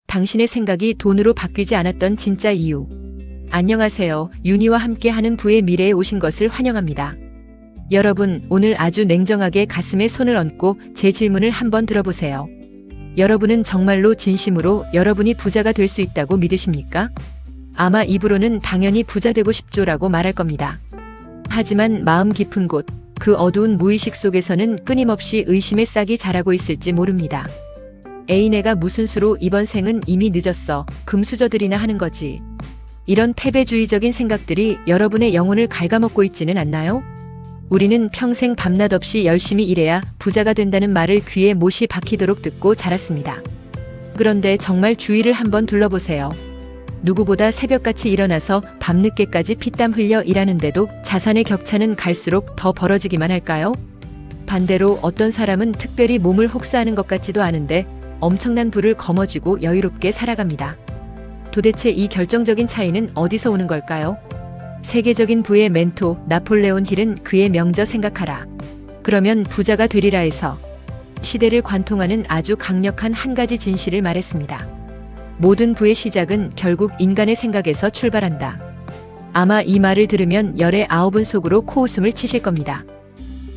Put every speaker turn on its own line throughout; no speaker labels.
당신의 생각이 돈으로 바뀌지 않았던 진짜 이유. 안녕하세요. 윤희와 함께하는 부의 미래에 오신 것을 환영합니다. 여러분, 오늘 아주 냉정하게 가슴에 손을 얹고 제 질문을 한번 들어보세요. 여러분은 정말로 진심으로 여러분이 부자가 될 수 있다고 믿으십니까? 아마 입으로는 당연히 부자 되고 싶죠라고 말할 겁니다. 하지만 마음 깊은 곳, 그 어두운 무의식 속에서는 끊임없이 의심의 싹이 자라고 있을지 모릅니다. 에이, 내가 무슨 수로 이번 생은 이미 늦었어. 금수저들이나 하는 거지. 이런 패배주의적인 생각들이 여러분의 영혼을 갉아먹고 있지는 않나요? 우리는 평생 밤낮 없이 열심히 일해야 부자가 된다는 말을 귀에 못이 박히도록 듣고 자랐습니다. 그런데 정말 주위를 한번 둘러보세요. 누구보다 새벽같이 일어나서 밤늦게까지 피땀 흘려 일하는데도 자산의 격차는 갈수록 더 벌어지기만 할까요? 반대로 어떤 사람은 특별히 몸을 혹사하는 것 같지도 않은데 엄청난 부를 거머쥐고 여유롭게 살아갑니다. 도대체 이 결정적인 차이는 어디서 오는 걸까요? 세계적인 부의 멘토 나폴레온 힐은 그의 명저 생각하라. 그러면 부자가 되리라 해서 시대를 관통하는 아주 강력한 한 가지 진실을 말했습니다. 모든 부의 시작은 결국 인간의 생각에서 출발한다. 아마 이 말을 들으면 열의 9은 속으로 코웃음을 치실 겁니다.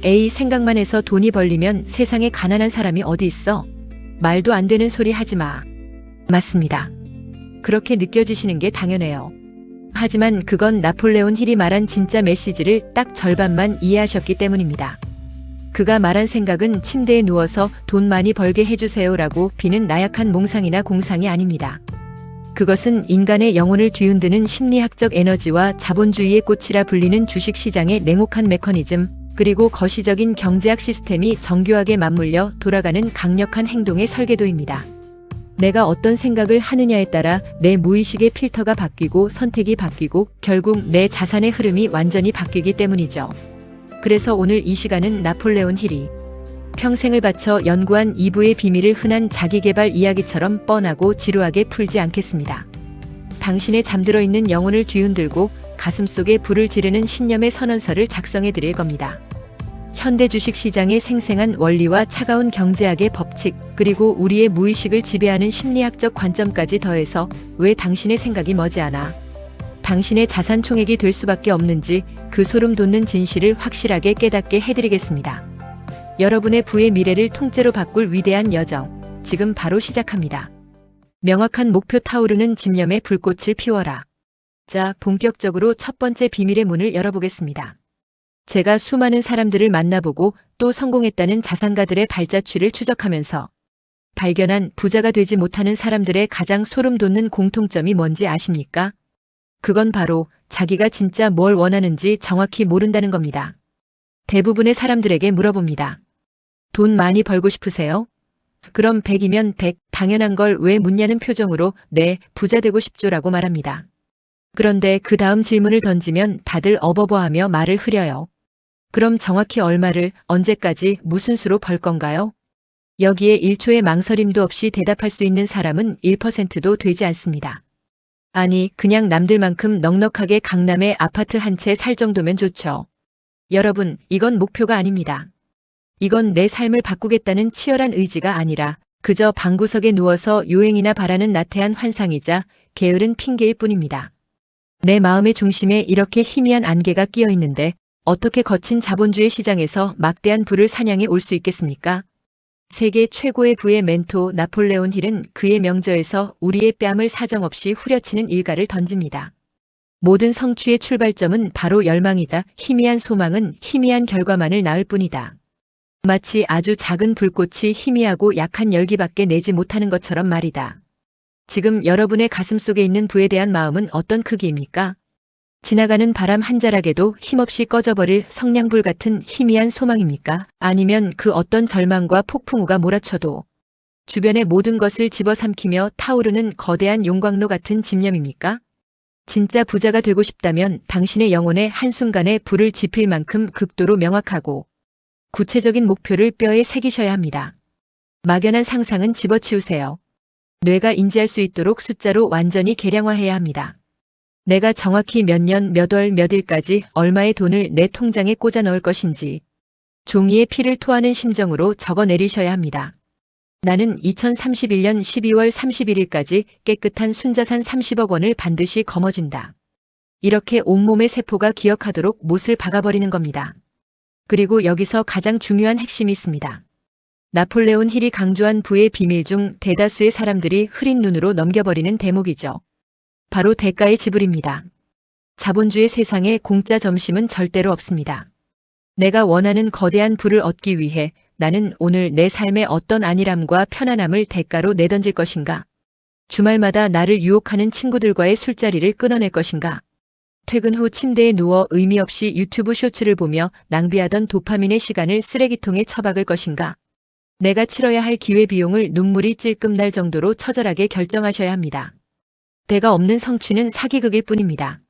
에이, 생각만 해서 돈이 벌리면 세상에 가난한 사람이 어디 있어? 말도 안 되는 소리 하지 마. 맞습니다. 그렇게 느껴지시는 게 당연해요. 하지만 그건 나폴레온 힐이 말한 진짜 메시지를 딱 절반만 이해하셨기 때문입니다. 그가 말한 생각은 침대에 누워서 돈 많이 벌게 해주세요라고 비는 나약한 몽상이나 공상이 아닙니다. 그것은 인간의 영혼을 뒤흔드는 심리학적 에너지와 자본주의의 꽃이라 불리는 주식시장의 냉혹한 메커니즘, 그리고 거시적인 경제학 시스템이 정교하게 맞물려 돌아가는 강력한 행동의 설계도입니다. 내가 어떤 생각을 하느냐에 따라 내 무의식의 필터가 바뀌고 선택이 바뀌고 결국 내 자산의 흐름이 완전히 바뀌기 때문이죠. 그래서 오늘 이 시간은 나폴레온 힐이 평생을 바쳐 연구한 이부의 비밀을 흔한 자기계발 이야기처럼 뻔하고 지루하게 풀지 않겠습니다. 당신의 잠들어 있는 영혼을 뒤흔들고 가슴속에 불을 지르는 신념의 선언서를 작성해 드릴 겁니다. 현대 주식시장의 생생한 원리와 차가운 경제학의 법칙, 그리고 우리의 무의식을 지배하는 심리학적 관점까지 더해서 왜 당신의 생각이 머지않아 당신의 자산 총액이 될 수밖에 없는지 그 소름 돋는 진실을 확실하게 깨닫게 해드리겠습니다. 여러분의 부의 미래를 통째로 바꿀 위대한 여정, 지금 바로 시작합니다. 명확한 목표 타오르는 집념의 불꽃을 피워라. 자, 본격적으로 첫 번째 비밀의 문을 열어보겠습니다. 제가 수많은 사람들을 만나보고 또 성공했다는 자산가들의 발자취를 추적하면서 발견한 부자가 되지 못하는 사람들의 가장 소름 돋는 공통점이 뭔지 아십니까? 그건 바로 자기가 진짜 뭘 원하는지 정확히 모른다는 겁니다. 대부분의 사람들에게 물어봅니다. 돈 많이 벌고 싶으세요? 그럼 100이면 100, 당연한 걸 왜 묻냐는 표정으로 네, 부자 되고 싶죠라고 말합니다. 그런데 그 다음 질문을 던지면 다들 어버버하며 말을 흐려요. 그럼 정확히 얼마를, 언제까지, 무슨 수로 벌 건가요? 여기에 1초의 망설임도 없이 대답할 수 있는 사람은 1%도 되지 않습니다. 아니, 그냥 남들만큼 넉넉하게 강남에 아파트 한 채 살 정도면 좋죠. 여러분, 이건 목표가 아닙니다. 이건 내 삶을 바꾸겠다는 치열한 의지가 아니라 그저 방구석에 누워서 요행이나 바라는 나태한 환상이자 게으른 핑계일 뿐입니다. 내 마음의 중심에 이렇게 희미한 안개가 끼어 있는데 어떻게 거친 자본주의 시장에서 막대한 부를 사냥해 올 수 있겠습니까? 세계 최고의 부의 멘토 나폴레온 힐은 그의 명저에서 우리의 뺨을 사정없이 후려치는 일가를 던집니다. 모든 성취의 출발점은 바로 열망이다. 희미한 소망은 희미한 결과만을 낳을 뿐이다. 마치 아주 작은 불꽃이 희미하고 약한 열기밖에 내지 못하는 것처럼 말이다. 지금 여러분의 가슴속에 있는 부에 대한 마음은 어떤 크기입니까? 지나가는 바람 한 자락에도 힘없이 꺼져버릴 성냥불 같은 희미한 소망입니까? 아니면 그 어떤 절망과 폭풍우가 몰아쳐도 주변의 모든 것을 집어삼키며 타오르는 거대한 용광로 같은 집념입니까? 진짜 부자가 되고 싶다면 당신의 영혼에 한순간에 불을 지필 만큼 극도로 명확하고 구체적인 목표를 뼈에 새기셔야 합니다. 막연한 상상은 집어치우세요. 뇌가 인지할 수 있도록 숫자로 완전히 계량화해야 합니다. 내가 정확히 몇 년, 몇 월, 몇 일까지 얼마의 돈을 내 통장에 꽂아 넣을 것인지 종이에 피를 토하는 심정으로 적어 내리셔야 합니다. 나는 2031년 12월 31일까지 깨끗한 순자산 30억 원을 반드시 거머쥔다. 이렇게 온몸의 세포가 기억하도록 못을 박아버리는 겁니다. 그리고 여기서 가장 중요한 핵심이 있습니다. 나폴레온 힐이 강조한 부의 비밀 중 대다수의 사람들이 흐린 눈으로 넘겨버리는 대목이죠. 바로 대가의 지불입니다. 자본주의 세상에 공짜 점심은 절대로 없습니다. 내가 원하는 거대한 부를 얻기 위해 나는 오늘 내 삶의 어떤 안일함과 편안함을 대가로 내던질 것인가? 주말마다 나를 유혹하는 친구들과의 술자리를 끊어낼 것인가? 퇴근 후 침대에 누워 의미 없이 유튜브 쇼츠를 보며 낭비하던 도파민의 시간을 쓰레기통에 처박을 것인가? 내가 치러야 할 기회비용을 눈물이 찔끔 날 정도로 처절하게 결정하셔야 합니다. 대가 없는 성취는 사기극일 뿐입니다.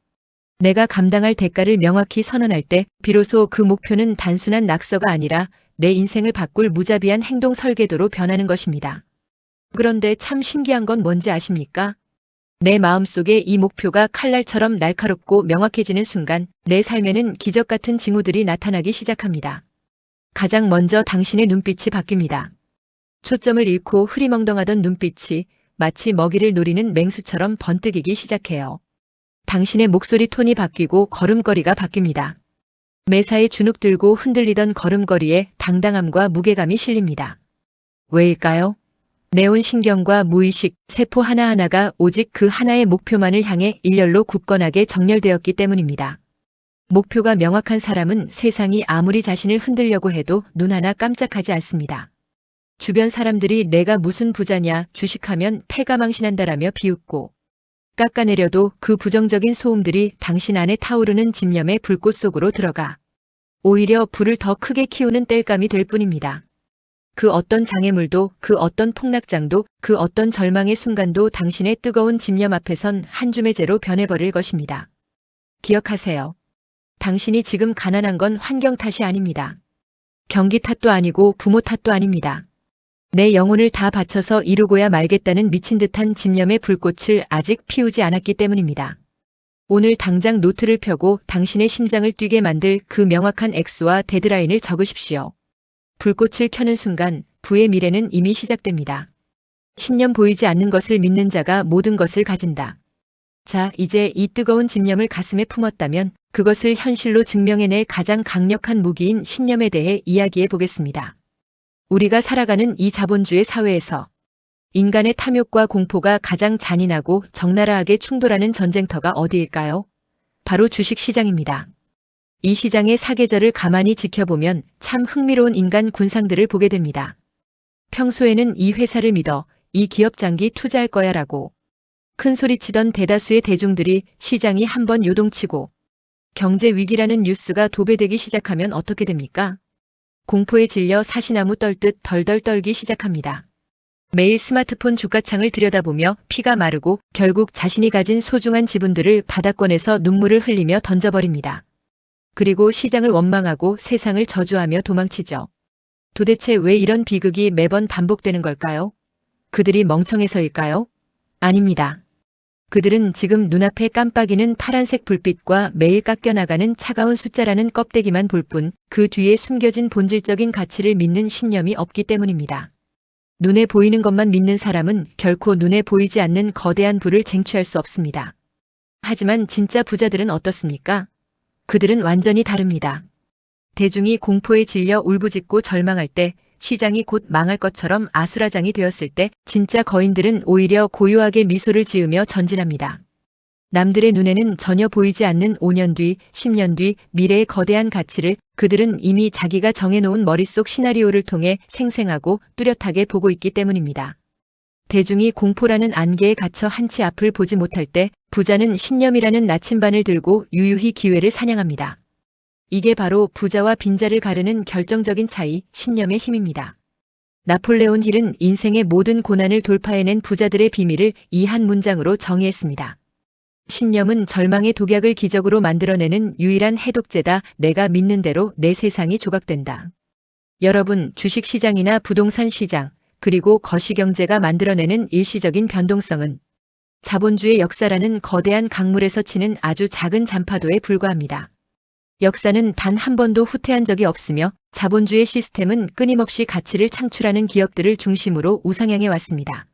내가 감당할 대가를 명확히 선언할 때 비로소 그 목표는 단순한 낙서가 아니라 내 인생을 바꿀 무자비한 행동 설계도로 변하는 것입니다. 그런데 참 신기한 건 뭔지 아십니까? 내 마음속에 이 목표가 칼날처럼 날카롭고 명확해지는 순간 내 삶에는 기적 같은 징후들이 나타나기 시작합니다. 가장 먼저 당신의 눈빛이 바뀝니다. 초점을 잃고 흐리멍덩하던 눈빛이 마치 먹이를 노리는 맹수처럼 번뜩이기 시작해요. 당신의 목소리 톤이 바뀌고 걸음걸이가 바뀝니다. 매사에 주눅 들고 흔들리던 걸음걸이에 당당함과 무게감이 실립니다. 왜일까요? 내온신경과 무의식, 세포 하나하나가 오직 그 하나의 목표만을 향해 일렬로 굳건하게 정렬되었기 때문입니다. 목표가 명확한 사람은 세상이 아무리 자신을 흔들려고 해도 눈 하나 깜짝하지 않습니다. 주변 사람들이 내가 무슨 부자냐, 주식하면 패가망신한다라며 비웃고 깎아내려도 그 부정적인 소음들이 당신 안에 타오르는 집념의 불꽃 속으로 들어가 오히려 불을 더 크게 키우는 땔감이 될 뿐입니다. 그 어떤 장애물도, 그 어떤 폭락장도, 그 어떤 절망의 순간도 당신의 뜨거운 집념 앞에선 한 줌의 재로 변해버릴 것입니다. 기억하세요. 당신이 지금 가난한 건 환경 탓이 아닙니다. 경기 탓도 아니고 부모 탓도 아닙니다. 내 영혼을 다 바쳐서 이루고야 말겠다는 미친 듯한 집념의 불꽃을 아직 피우지 않았기 때문입니다. 오늘 당장 노트를 펴고 당신의 심장을 뛰게 만들 그 명확한 액수와 데드라인을 적으십시오. 불꽃을 켜는 순간 부의 미래는 이미 시작됩니다. 신념 보이지 않는 것을 믿는 자가 모든 것을 가진다. 자, 이제 이 뜨거운 집념을 가슴에 품었다면 그것을 현실로 증명해낼 가장 강력한 무기인 신념에 대해 이야기해 보겠습니다. 우리가 살아가는 이 자본주의 사회에서 인간의 탐욕과 공포가 가장 잔인하고 적나라하게 충돌하는 전쟁터가 어디일까요? 바로 주식시장입니다. 이 시장의 사계절을 가만히 지켜보면 참 흥미로운 인간 군상들을 보게 됩니다. 평소에는 이 회사를 믿어, 이 기업 장기 투자할 거야 라고 큰 소리치던 대다수의 대중들이 시장이 한번 요동치고 경제 위기라는 뉴스가 도배되기 시작하면 어떻게 됩니까? 공포에 질려 사시나무 떨듯 덜덜 떨기 시작합니다. 매일 스마트폰 주가창을 들여다보며 피가 마르고 결국 자신이 가진 소중한 지분들을 바닥권에서 눈물을 흘리며 던져버립니다. 그리고 시장을 원망하고 세상을 저주하며 도망치죠. 도대체 왜 이런 비극이 매번 반복되는 걸까요? 그들이 멍청해서일까요? 아닙니다. 그들은 지금 눈앞에 깜빡이는 파란색 불빛과 매일 깎여나가는 차가운 숫자라는 껍데기만 볼 뿐 그 뒤에 숨겨진 본질적인 가치를 믿는 신념이 없기 때문입니다. 눈에 보이는 것만 믿는 사람은 결코 눈에 보이지 않는 거대한 부를 쟁취할 수 없습니다. 하지만 진짜 부자들은 어떻습니까? 그들은 완전히 다릅니다. 대중이 공포에 질려 울부짖고 절망할 때, 시장이 곧 망할 것처럼 아수라장이 되었을 때 진짜 거인들은 오히려 고요하게 미소를 지으며 전진합니다. 남들의 눈에는 전혀 보이지 않는 5년 뒤, 10년 뒤 미래의 거대한 가치를 그들은 이미 자기가 정해놓은 머릿속 시나리오를 통해 생생하고 뚜렷하게 보고 있기 때문입니다. 대중이 공포라는 안개에 갇혀 한치 앞을 보지 못할 때 부자는 신념이라는 나침반을 들고 유유히 기회를 사냥합니다. 이게 바로 부자와 빈자를 가르는 결정적인 차이, 신념의 힘입니다. 나폴레온 힐은 인생의 모든 고난을 돌파해낸 부자들의 비밀을 이 한 문장으로 정의했습니다. 신념은 절망의 독약을 기적으로 만들어내는 유일한 해독제다. 내가 믿는 대로 내 세상이 조각된다. 여러분, 주식시장이나 부동산 시장, 그리고 거시경제가 만들어내는 일시적인 변동성은 자본주의 역사라는 거대한 강물에서 치는 아주 작은 잔파도에 불과합니다. 역사는 단 한 번도 후퇴한 적이 없으며 자본주의 시스템은 끊임없이 가치를 창출하는 기업들을 중심으로 우상향해 왔습니다.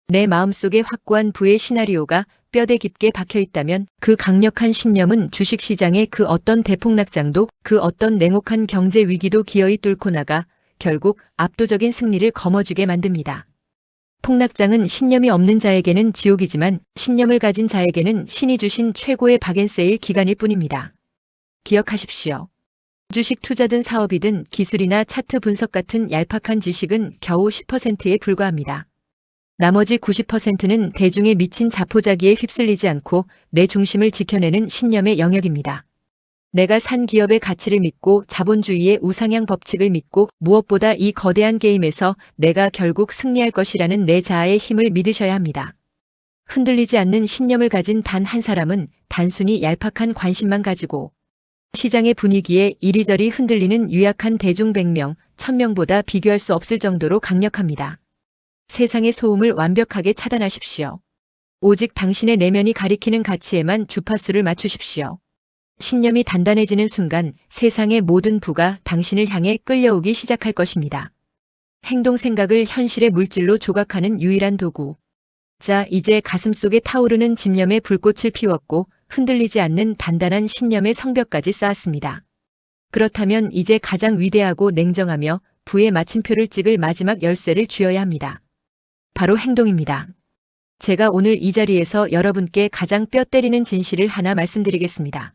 내 마음속에 확고한 부의 시나리오가 뼈대 깊게 박혀 있다면 그 강력한 신념은 주식시장의 그 어떤 대폭락장도 그 어떤 냉혹한 경제 위기도 기어이 뚫고 나가 결국 압도적인 승리를 거머쥐게 만듭니다. 폭락장은 신념이 없는 자에게는 지옥이지만 신념을 가진 자에게는 신이 주신 최고의 박앤세일 기간일 뿐입니다. 기억하십시오. 주식 투자든 사업이든 기술이나 차트 분석 같은 얄팍한 지식은 겨우 10%에 불과합니다. 나머지 90%는 대중에 미친 자포자기에 휩쓸리지 않고 내 중심을 지켜내는 신념의 영역입니다. 내가 산 기업의 가치를 믿고 자본주의의 우상향 법칙을 믿고 무엇보다 이 거대한 게임에서 내가 결국 승리할 것이라는 내 자아의 힘을 믿으셔야 합니다. 흔들리지 않는 신념을 가진 단 한 사람은 단순히 얄팍한 관심만 가지고 시장의 분위기에 이리저리 흔들리는 유약한 대중 100명, 1000명보다 비교할 수 없을 정도로 강력합니다. 세상의 소음을 완벽하게 차단하십시오. 오직 당신의 내면이 가리키는 가치에만 주파수를 맞추십시오. 신념이 단단해지는 순간 세상의 모든 부가 당신을 향해 끌려오기 시작할 것입니다. 행동 생각을 현실의 물질로 조각하는 유일한 도구. 자, 이제 가슴속에 타오르는 집념의 불꽃을 피웠고 흔들리지 않는 단단한 신념의 성벽까지 쌓았습니다. 그렇다면 이제 가장 위대하고 냉정하며 부의 마침표를 찍을 마지막 열쇠를 쥐어야 합니다. 바로 행동입니다. 제가 오늘 이 자리에서 여러분께 가장 뼈 때리는 진실을 하나 말씀드리겠습니다.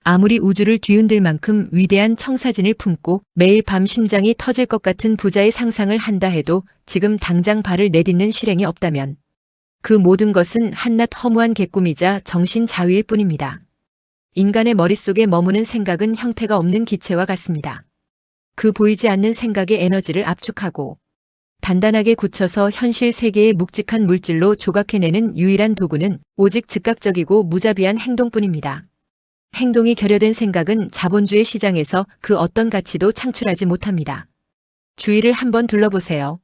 아무리 우주를 뒤흔들 만큼 위대한 청사진을 품고 매일 밤 심장이 터질 것 같은 부자의 상상을 한다 해도 지금 당장 발을 내딛는 실행이 없다면 그 모든 것은 한낱 허무한 개꿈이자 정신 자위일 뿐입니다. 인간의 머릿속에 머무는 생각은 형태가 없는 기체와 같습니다. 그 보이지 않는 생각의 에너지를 압축하고 단단하게 굳혀서 현실 세계의 묵직한 물질로 조각해내는 유일한 도구는 오직 즉각적이고 무자비한 행동뿐입니다. 행동이 결여된 생각은 자본주의 시장에서 그 어떤 가치도 창출하지 못합니다. 주위를 한번 둘러보세요.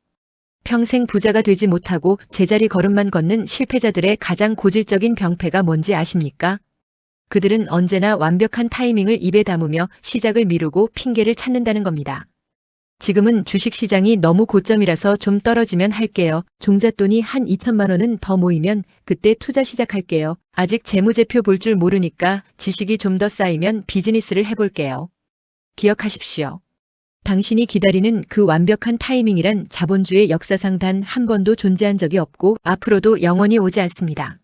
평생 부자가 되지 못하고 제자리 걸음만 걷는 실패자들의 가장 고질적인 병폐가 뭔지 아십니까? 그들은 언제나 완벽한 타이밍을 입에 담으며 시작을 미루고 핑계를 찾는다는 겁니다. 지금은 주식시장이 너무 고점이라서 좀 떨어지면 할게요. 종잣돈이 한 2천만 원은 더 모이면 그때 투자 시작할게요. 아직 재무제표 볼 줄 모르니까 지식이 좀 더 쌓이면 비즈니스를 해볼게요. 기억하십시오. 당신이 기다리는 그 완벽한 타이밍이란 자본주의 역사상 단 한 번도 존재한 적이 없고 앞으로도 영원히 오지 않습니다.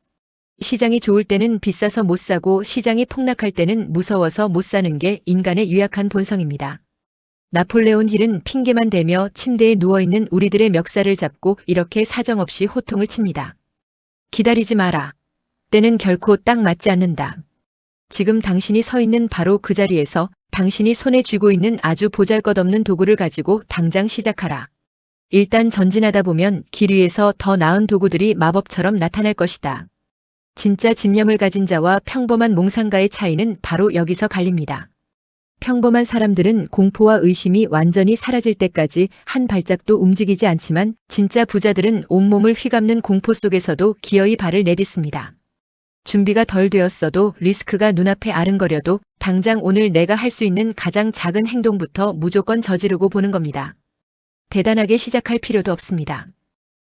시장이 좋을 때는 비싸서 못 사고 시장이 폭락할 때는 무서워서 못 사는 게 인간의 유약한 본성입니다. 나폴레온 힐은 핑계만 대며 침대에 누워있는 우리들의 멱살을 잡고 이렇게 사정없이 호통을 칩니다. 기다리지 마라. 때는 결코 딱 맞지 않는다. 지금 당신이 서 있는 바로 그 자리에서 당신이 손에 쥐고 있는 아주 보잘것없는 도구를 가지고 당장 시작하라. 일단 전진하다 보면 길 위에서 더 나은 도구들이 마법처럼 나타날 것이다. 진짜 집념을 가진 자와 평범한 몽상가의 차이는 바로 여기서 갈립니다. 평범한 사람들은 공포와 의심이 완전히 사라질 때까지 한 발짝도 움직이지 않지만 진짜 부자들은 온몸을 휘감는 공포 속에서도 기어이 발을 내딛습니다. 준비가 덜 되었어도 리스크가 눈앞에 아른거려도 당장 오늘 내가 할 수 있는 가장 작은 행동부터 무조건 저지르고 보는 겁니다. 대단하게 시작할 필요도 없습니다.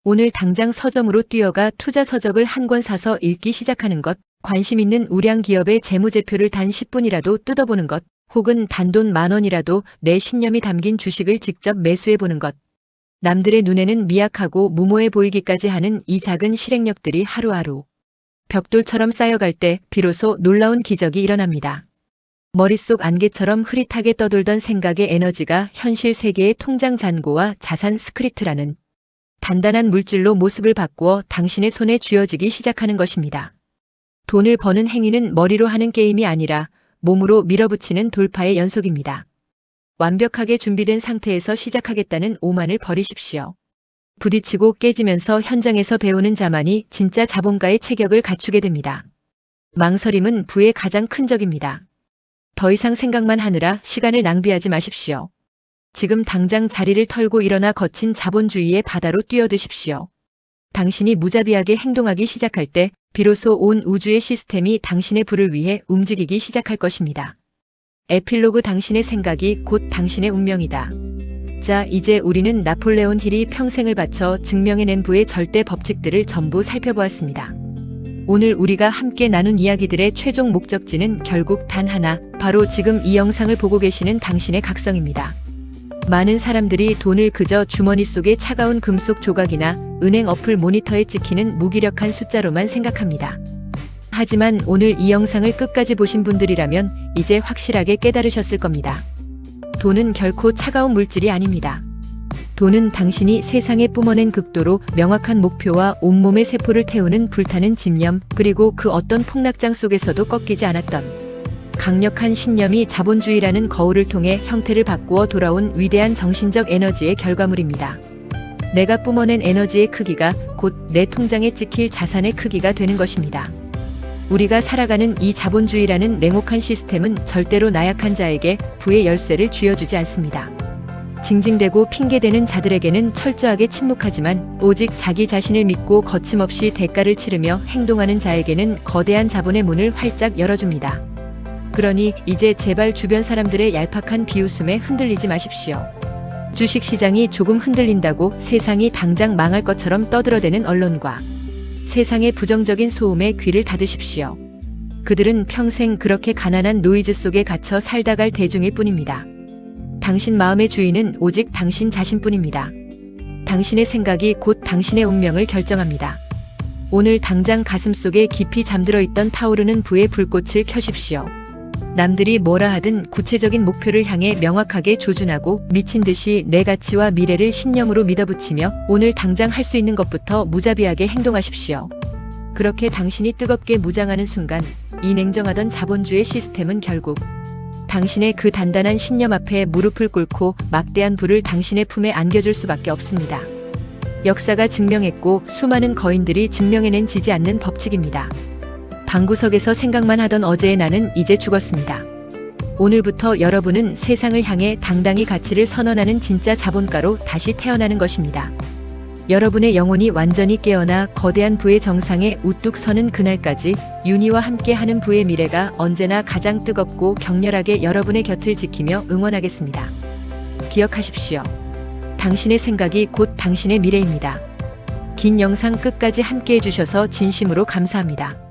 오늘 당장 서점으로 뛰어가 투자 서적을 한 권 사서 읽기 시작하는 것, 관심 있는 우량 기업의 재무제표를 단 10분이라도 뜯어보는 것, 혹은 단돈 10,000원이라도 내 신념이 담긴 주식을 직접 매수해보는 것. 남들의 눈에는 미약하고 무모해 보이기까지 하는 이 작은 실행력들이 하루하루 벽돌처럼 쌓여갈 때 비로소 놀라운 기적이 일어납니다. 머릿속 안개처럼 흐릿하게 떠돌던 생각의 에너지가 현실 세계의 통장 잔고와 자산 스크립트라는 단단한 물질로 모습을 바꾸어 당신의 손에 쥐어지기 시작하는 것입니다. 돈을 버는 행위는 머리로 하는 게임이 아니라 몸으로 밀어붙이는 돌파의 연속입니다. 완벽하게 준비된 상태에서 시작하겠다는 오만을 버리십시오. 부딪히고 깨지면서 현장에서 배우는 자만이 진짜 자본가의 체격을 갖추게 됩니다. 망설임은 부의 가장 큰 적입니다. 더 이상 생각만 하느라 시간을 낭비하지 마십시오. 지금 당장 자리를 털고 일어나 거친 자본주의의 바다로 뛰어드십시오. 당신이 무자비하게 행동하기 시작할 때 비로소 온 우주의 시스템이 당신의 부를 위해 움직이기 시작할 것입니다. 에필로그 당신의 생각이 곧 당신의 운명이다. 자, 이제 우리는 나폴레온 힐이 평생을 바쳐 증명해낸 부의 절대 법칙들을 전부 살펴보았습니다. 오늘 우리가 함께 나눈 이야기들의 최종 목적지는 결국 단 하나, 바로 지금 이 영상을 보고 계시는 당신의 각성입니다. 많은 사람들이 돈을 그저 주머니 속의 차가운 금속 조각이나 은행 어플 모니터에 찍히는 무기력한 숫자로만 생각합니다. 하지만 오늘 이 영상을 끝까지 보신 분들이라면 이제 확실하게 깨달으셨을 겁니다. 돈은 결코 차가운 물질이 아닙니다. 돈은 당신이 세상에 뿜어낸 극도로 명확한 목표와 온몸의 세포를 태우는 불타는 집념, 그리고 그 어떤 폭락장 속에서도 꺾이지 않았던 강력한 신념이 자본주의라는 거울을 통해 형태를 바꾸어 돌아온 위대한 정신적 에너지의 결과물입니다. 내가 뿜어낸 에너지의 크기가 곧 내 통장에 찍힐 자산의 크기가 되는 것입니다. 우리가 살아가는 이 자본주의라는 냉혹한 시스템은 절대로 나약한 자에게 부의 열쇠를 쥐어주지 않습니다. 징징대고 핑계대는 자들에게는 철저하게 침묵하지만 오직 자기 자신을 믿고 거침없이 대가를 치르며 행동하는 자에게는 거대한 자본의 문을 활짝 열어줍니다. 그러니 이제 제발 주변 사람들의 얄팍한 비웃음에 흔들리지 마십시오. 주식시장이 조금 흔들린다고 세상이 당장 망할 것처럼 떠들어대는 언론과 세상의 부정적인 소음에 귀를 닫으십시오. 그들은 평생 그렇게 가난한 노이즈 속에 갇혀 살다 갈 대중일 뿐입니다. 당신 마음의 주인은 오직 당신 자신뿐입니다. 당신의 생각이 곧 당신의 운명을 결정합니다. 오늘 당장 가슴속에 깊이 잠들어 있던 타오르는 부의 불꽃을 켜십시오. 남들이 뭐라 하든 구체적인 목표를 향해 명확하게 조준하고 미친 듯이 내 가치와 미래를 신념으로 믿어붙이며 오늘 당장 할 수 있는 것부터 무자비하게 행동하십시오. 그렇게 당신이 뜨겁게 무장하는 순간 이 냉정하던 자본주의 시스템은 결국 당신의 그 단단한 신념 앞에 무릎을 꿇고 막대한 부를 당신의 품에 안겨줄 수밖에 없습니다. 역사가 증명했고 수많은 거인들이 증명해낸 지지 않는 법칙입니다. 방구석에서 생각만 하던 어제의 나는 이제 죽었습니다. 오늘부터 여러분은 세상을 향해 당당히 가치를 선언하는 진짜 자본가로 다시 태어나는 것입니다. 여러분의 영혼이 완전히 깨어나 거대한 부의 정상에 우뚝 서는 그날까지 윤희와 함께하는 부의 미래가 언제나 가장 뜨겁고 격렬하게 여러분의 곁을 지키며 응원하겠습니다. 기억하십시오. 당신의 생각이 곧 당신의 미래입니다. 긴 영상 끝까지 함께해 주셔서 진심으로 감사합니다.